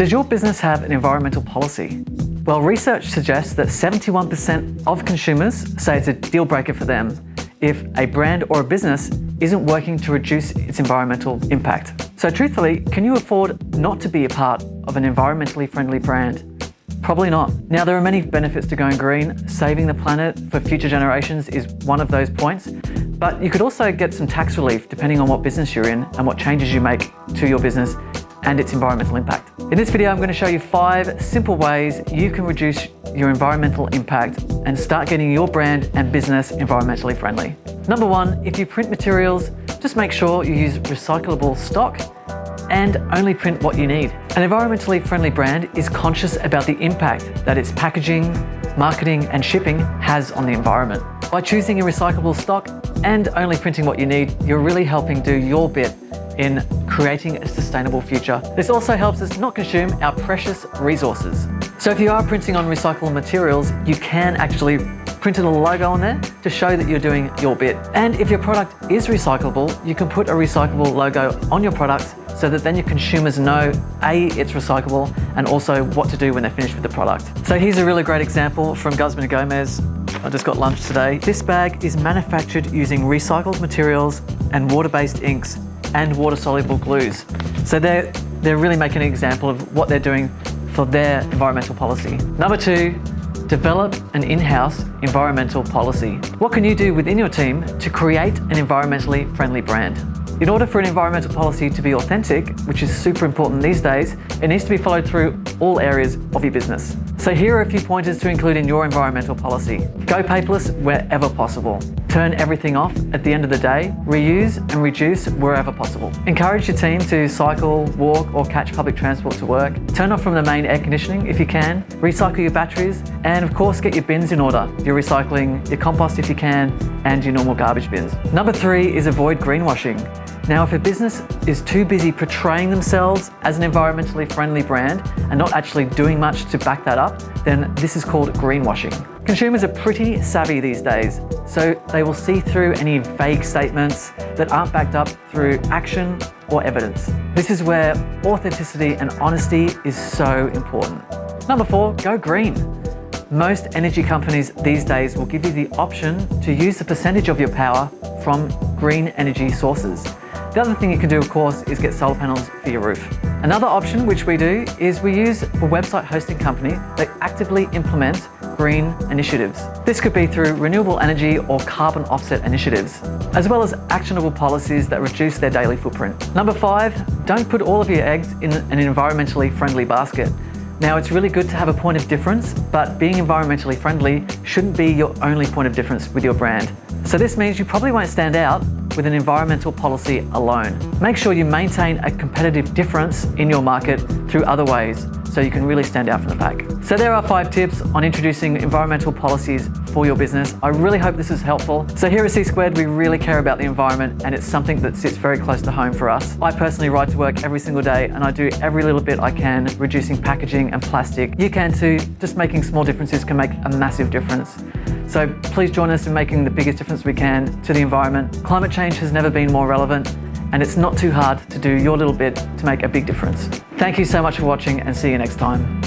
Does your business have an environmental policy? Well, research suggests that 71% of consumers say it's a deal breaker for them if a brand or a business isn't working to reduce its environmental impact. So truthfully, can you afford not to be a part of an environmentally friendly brand? Probably not. Now, there are many benefits to going green. Saving the planet for future generations is one of those points, but you could also get some tax relief depending on what business you're in and what changes you make to your business and its environmental impact. In this video, I'm going to show you 5 simple ways you can reduce your environmental impact and start getting your brand and business environmentally friendly. Number 1, if you print materials, just make sure you use recyclable stock and only print what you need. An environmentally friendly brand is conscious about the impact that its packaging, marketing, and shipping has on the environment. By choosing a recyclable stock and only printing what you need, you're really helping do your bit in creating a sustainable future. This also helps us not consume our precious resources. So if you are printing on recyclable materials, you can actually print a little logo on there to show that you're doing your bit. And if your product is recyclable, you can put a recyclable logo on your products so that then your consumers know A, it's recyclable, and also what to do when they're finished with the product. So here's a really great example from Guzman y Gomez. I just got lunch today. This bag is manufactured using recycled materials and water-based inks and water-soluble glues. So they're really making an example of what they're doing for their environmental policy. Number 2, develop an in-house environmental policy. What can you do within your team to create an environmentally friendly brand? In order for an environmental policy to be authentic, which is super important these days, it needs to be followed through all areas of your business. So here are a few pointers to include in your environmental policy. Go paperless wherever possible. Turn everything off at the end of the day. Reuse and reduce wherever possible. Encourage your team to cycle, walk, or catch public transport to work. Turn off from the main air conditioning if you can. Recycle your batteries. And of course, get your bins in order. Your recycling, your compost if you can, and your normal garbage bins. Number 3 is avoid greenwashing. Now, if a business is too busy portraying themselves as an environmentally friendly brand and not actually doing much to back that up, then this is called greenwashing. Consumers are pretty savvy these days, so they will see through any vague statements that aren't backed up through action or evidence. This is where authenticity and honesty is so important. Number 4, go green. Most energy companies these days will give you the option to use a percentage of your power from green energy sources. The other thing you can do, of course, is get solar panels for your roof. Another option, which we do, is we use a website hosting company that actively implements green initiatives. This could be through renewable energy or carbon offset initiatives, as well as actionable policies that reduce their daily footprint. Number 5, don't put all of your eggs in an environmentally friendly basket. Now, it's really good to have a point of difference, but being environmentally friendly shouldn't be your only point of difference with your brand. So this means you probably won't stand out with an environmental policy alone. Make sure you maintain a competitive difference in your market through other ways so you can really stand out from the pack. So there are 5 tips on introducing environmental policies for your business. I really hope this is helpful. So here at C Squared, we really care about the environment, and it's something that sits very close to home for us. I personally ride to work every single day, and I do every little bit I can reducing packaging and plastic. You can too. Just making small differences can make a massive difference. So please join us in making the biggest difference we can to the environment. Climate change has never been more relevant, and it's not too hard to do your little bit to make a big difference. Thank you so much for watching, and see you next time.